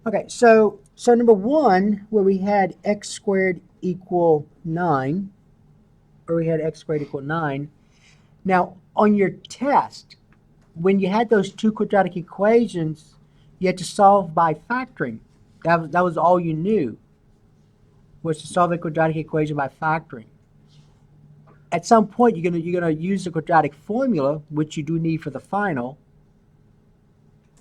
Okay, so number one, where we had x squared equal 9, or we had x squared equal 9. Now, on your test, when you had those two quadratic equations, you had to solve by factoring. That was all you knew, was to solve a quadratic equation by factoring. At some point, you're gonna use the quadratic formula, which you do need for the final.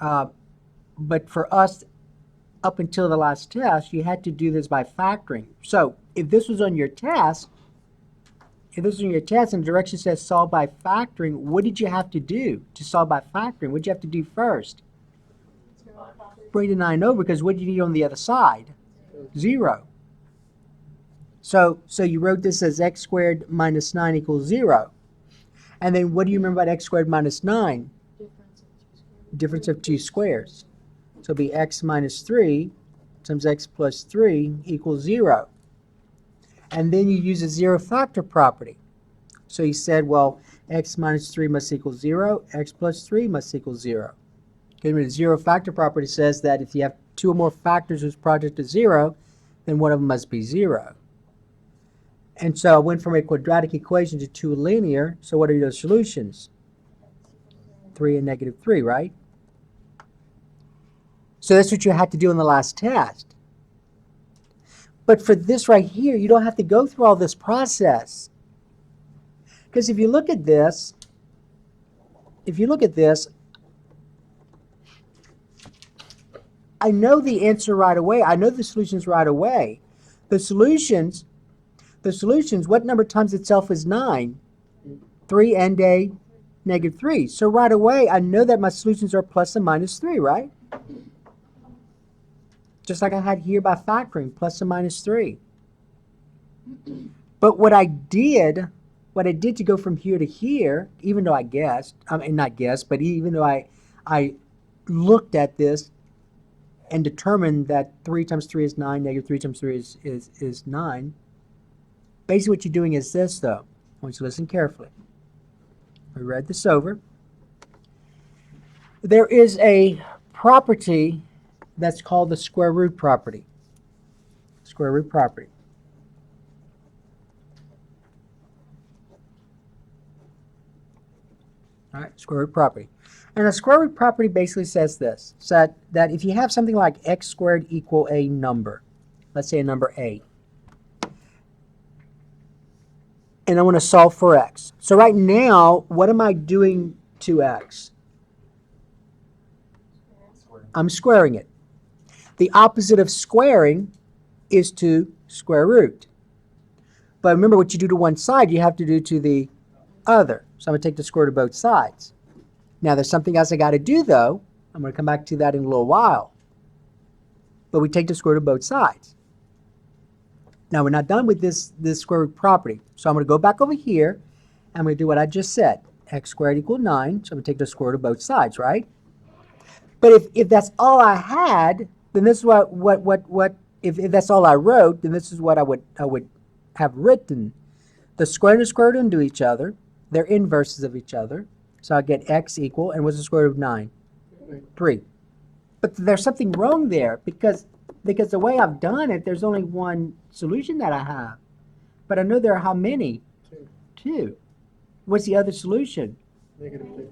Uh, but for us, up until the last test, you had to do this by factoring. So if this was on your test, and the direction says solve by factoring, what did you have to do to solve by factoring? What did you have to do first? Bring the 9 over, because what do you need on the other side? 0. So you wrote this as x squared minus 9 equals 0. And then what do you remember about x squared minus 9? Difference of two squares. So it'll be x minus 3 times x plus 3 equals 0. And then you use a zero factor property. So you said, well, x minus 3 must equal 0, x plus 3 must equal 0. Okay, the zero factor property says that if you have two or more factors whose product is 0, then one of them must be 0. And so I went from a quadratic equation to two linear. So what are those solutions? 3 and negative 3, right? So that's what you had to do in the last test. But for this right here, you don't have to go through all this process. Because if you look at this, I know the answer right away. I know the solutions right away. The solutions, what number times itself is 9? 3 and a negative 3. So right away, I know that my solutions are plus and minus 3, right? Just like I had here by factoring, plus and minus 3. But what I did to go from here to here, even though I guessed, not guessed, but even though I looked at this and determined that 3 times 3 is 9, negative 3 times 3 is 9, basically what you're doing is this, though. I want you to listen carefully. We read this over. There is a property that's called the square root property. Square root property. All right, square root property. And a square root property basically says this, so that if you have something like x squared equal a number, let's say a number a, and I want to solve for x. So right now, what am I doing to x? I'm squaring it. The opposite of squaring is to square root. But remember, what you do to one side, you have to do to the other. So I'm going to take the square root of both sides. Now, there's something else I got to do, though. I'm going to come back to that in a little while. But we take the square root of both sides. Now, we're not done with this square root property. So I'm going to go back over here, and I'm going to do what I just said. X squared equals 9. So I'm going to take the square root of both sides, right? But if that's all I had, then this is if that's all I wrote, then this is what I would have written. The square and the square root undo each other. They're inverses of each other. So I get x equal, and what's the square root of 9? 3. But there's something wrong there, because the way I've done it, there's only one solution that I have. But I know there are how many? 2. What's the other solution?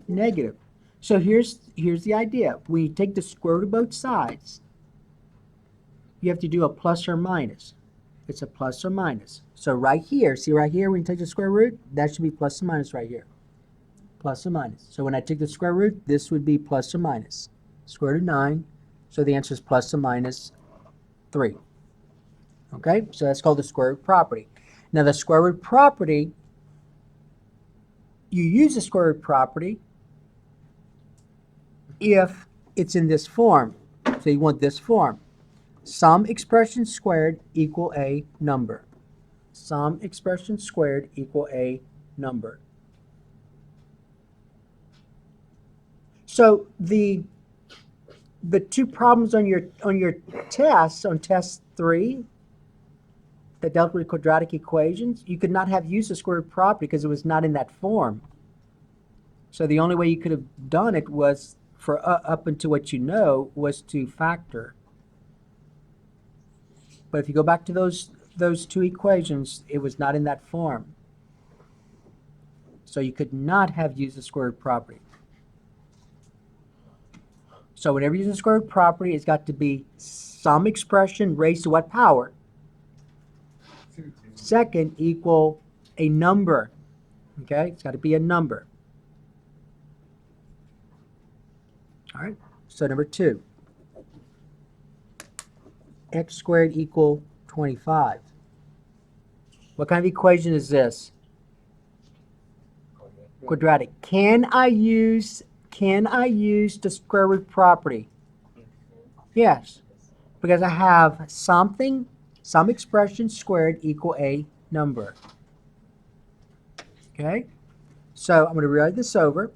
Negative. So here's the idea. When you take the square root of both sides, you have to do a plus or minus. It's a plus or minus. So right here, see right here, when you take the square root, that should be plus or minus right here. Plus or minus. So when I take the square root, this would be plus or minus. Square root of 9, so the answer is plus or minus 3. Okay, so that's called the square root property. Now the square root property, you use the square root property if it's in this form. So you want this form. Some expression squared equal a number. Some expression squared equal a number. So the two problems on your tests, on test 3, that dealt with quadratic equations, you could not have used the square root property because it was not in that form. So the only way you could have done it was, for up until what you know, was to factor. But if you go back to those two equations, it was not in that form. So you could not have used the square root property. So whenever you use the square root property, it's got to be some expression raised to what power? Second, equal a number. Okay, it's got to be a number. All right, so number 2. X squared equal 25. What kind of equation is this? Quadratic. Can I use the square root property? Yes, because I have some expression squared equal a number. Okay, so I'm going to rewrite this over.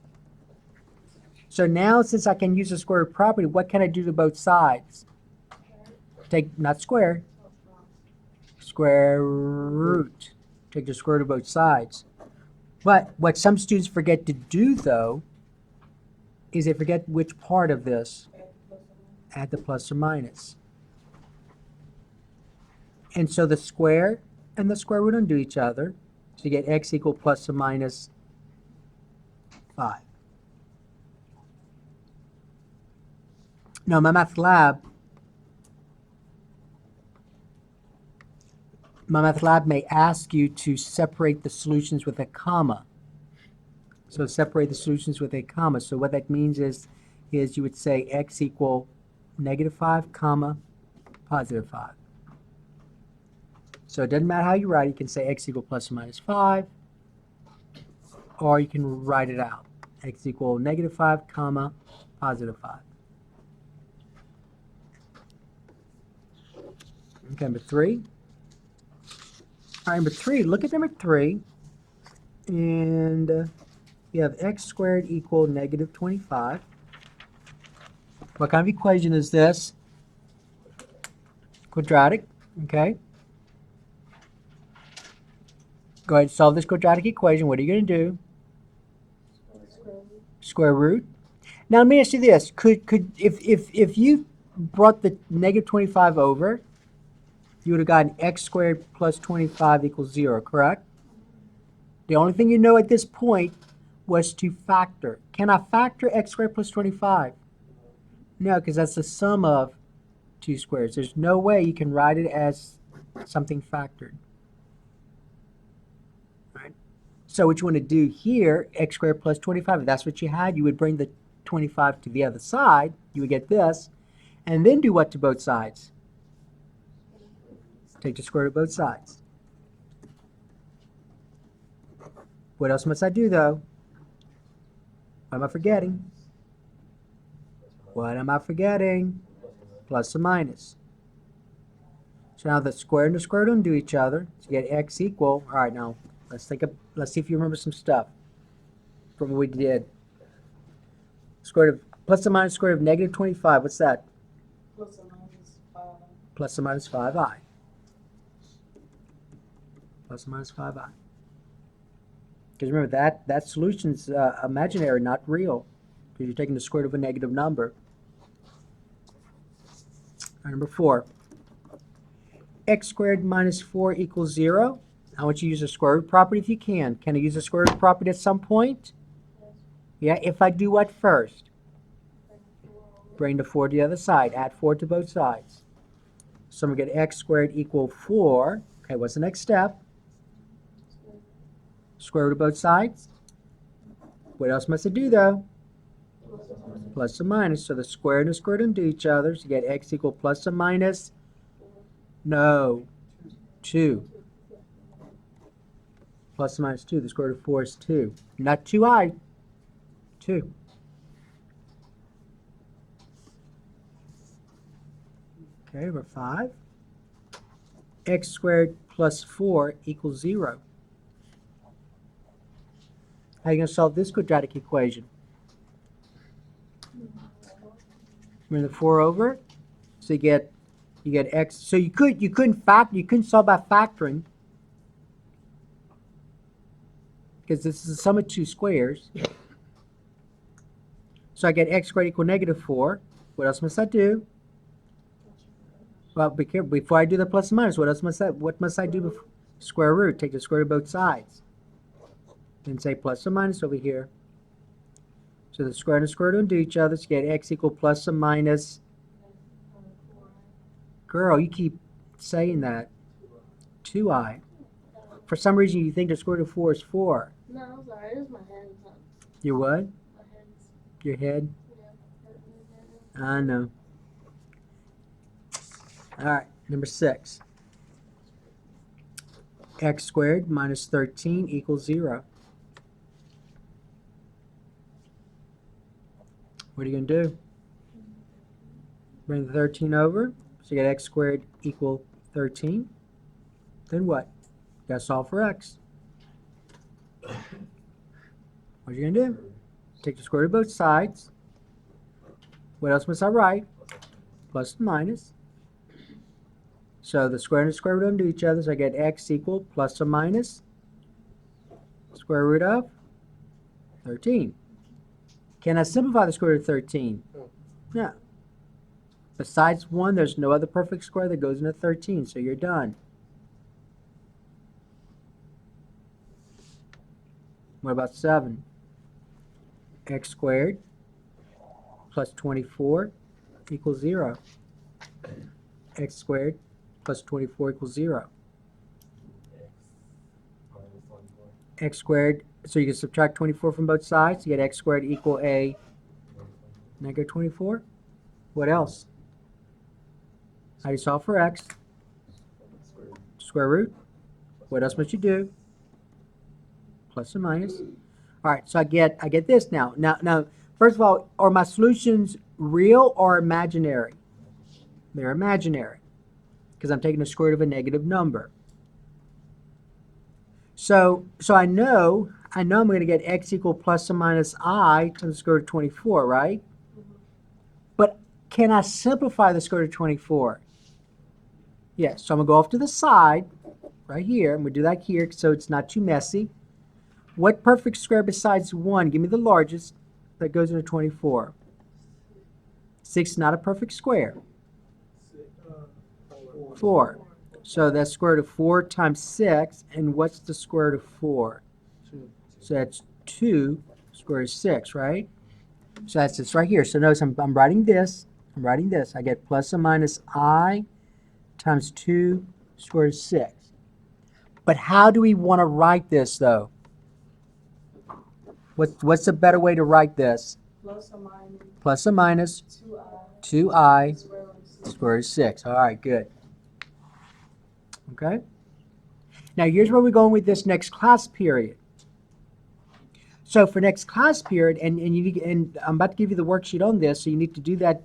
So now, since I can use the square root property, what can I do to both sides? Take, not square, square root. Take the square root of both sides. But what some students forget to do, though, is they forget which part of this. Add the plus or minus. And so the square and the square root undo each other. So you get x equal plus or minus 5. Now, my math lab may ask you to separate the solutions with a comma. So separate the solutions with a comma. So what that means is you would say x equal -5, comma, +5. So it doesn't matter how you write it. You can say x equal plus or minus 5, or you can write it out. X equal -5, comma, +5. Okay, number 3. All right, number 3, look at number 3, and you have x squared equal -25. What kind of equation is this? Quadratic, okay. Go ahead and solve this quadratic equation. What are you going to do? Square root. Now let me ask you this: if you brought the -25 over, you would have gotten x squared plus 25 equals 0, correct? The only thing you know at this point was to factor. Can I factor x squared plus 25? No, because that's the sum of two squares. There's no way you can write it as something factored. Right? So what you want to do here, x squared plus 25, if that's what you had, you would bring the 25 to the other side. You would get this. And then do what to both sides? Take the square root of both sides. What else must I do, though? What am I forgetting? What am I forgetting? Plus or minus. So now the square and the square root undo each other. So you get x equal. All right, now let's see if you remember some stuff from what we did. Square root of plus or minus square root of -25. What's that? Plus or minus 5. Plus or minus 5i. Plus or minus 5i. Because remember that solution's imaginary, not real. Because you're taking the square root of a negative number. All right, number 4. X squared minus 4 equals 0. I want you to use the square root property if you can. Can I use the square root property at some point? Yeah, if I do what first? Bring the 4 to the other side. Add 4 to both sides. So I'm going to get x squared equal 4. Okay, what's the next step? Square root of both sides. What else must I do, though? Plus or minus. So the square and the square root undo each other. So you get x equal plus or minus, no, 2. Plus or minus 2. The square root of 4 is 2. Not 2i, 2. Okay, number 5. X squared plus 4 equals 0. How are you going to solve this quadratic equation? Bring the 4 over, so you get x. So you couldn't solve by factoring, because this is the sum of two squares. So I get x squared equal -4. What else must I do? Well, be careful. Before I do the plus and minus, what must I do before? Square root. Take the square root of both sides. Then say plus or minus over here. So the square and the square root undo each other. So you get x equal plus or minus. Girl, you keep saying that. 2i. For some reason, you think the square root of 4 is 4. No, I'm sorry. It was my head. Your what? My head's, Your head? yeah. I know. All right, number 6. X squared minus 13 equals 0. What are you going to do? Bring the 13 over. So you get x squared equal 13. Then what? You got to solve for x. What are you going to do? Take the square root of both sides. What else must I write? Plus and minus. So the square and the square root undo each other. So I get x equal plus or minus square root of 13. Can I simplify the square root of 13? No. Besides 1, there's no other perfect square that goes into 13, so you're done. What about 7? X squared plus 24 equals 0. X squared plus 24 equals 0. X squared, so you can subtract 24 from both sides. You get x squared equal a negative 24. What else? How do you solve for x? Square root. What else must you do? Plus or minus. All right, so I get this now. Now, first of all, are my solutions real or imaginary? They're imaginary because I'm taking the square root of a negative number. So I know I'm going to get x equal plus or minus I times the square root of 24, right? But can I simplify the square root of 24? Yes, so I'm going to go off to the side right here. I'm going to do that here so it's not too messy. What perfect square besides 1? Give me the largest that goes into 24. 6 is not a perfect square. 4. So that's square root of 4 times 6. And what's the square root of 4? So that's 2 square root of 6, right? So that's this right here. So notice I'm writing this. I get plus or minus I times 2 square root of 6. But how do we want to write this, though? What's a better way to write this? Plus or minus 2i square root of 6. All right, good. Okay? Now, here's where we're going with this next class period. So for next class period, and I'm about to give you the worksheet on this, so you need to do that.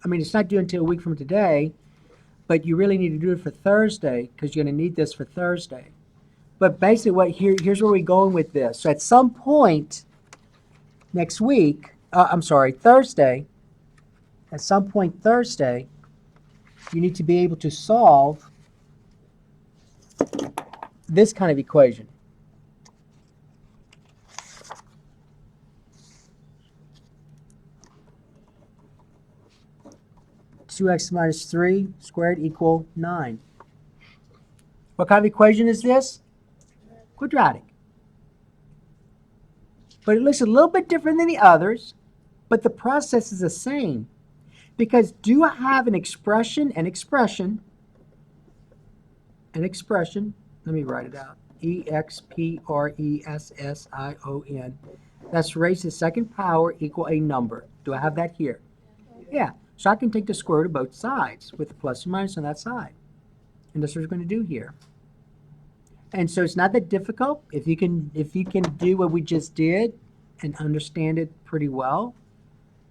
I mean, it's not due until a week from today, but you really need to do it for Thursday because you're going to need this for Thursday. But basically, here's where we're going with this. So at some point next week, Thursday, at some point Thursday, you need to be able to solve this kind of equation. Two x minus 3 squared equal 9. What kind of equation is this? Quadratic. But it looks a little bit different than the others, but the process is the same. Because do I have an expression, let me write it out, expression, that's raised to the second power equal a number. Do I have that here? Yeah, so I can take the square root of both sides with the plus or minus on that side. And that's what we're going to do here. And so it's not that difficult. If you can do what we just did and understand it pretty well,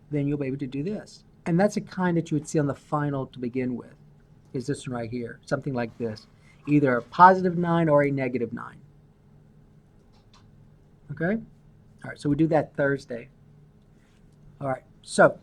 then you'll be able to do this. And that's a kind that you would see on the final to begin with, is this one right here, something like this. Either a positive 9 or a negative 9. Okay? All right, so we do that Thursday. All right, so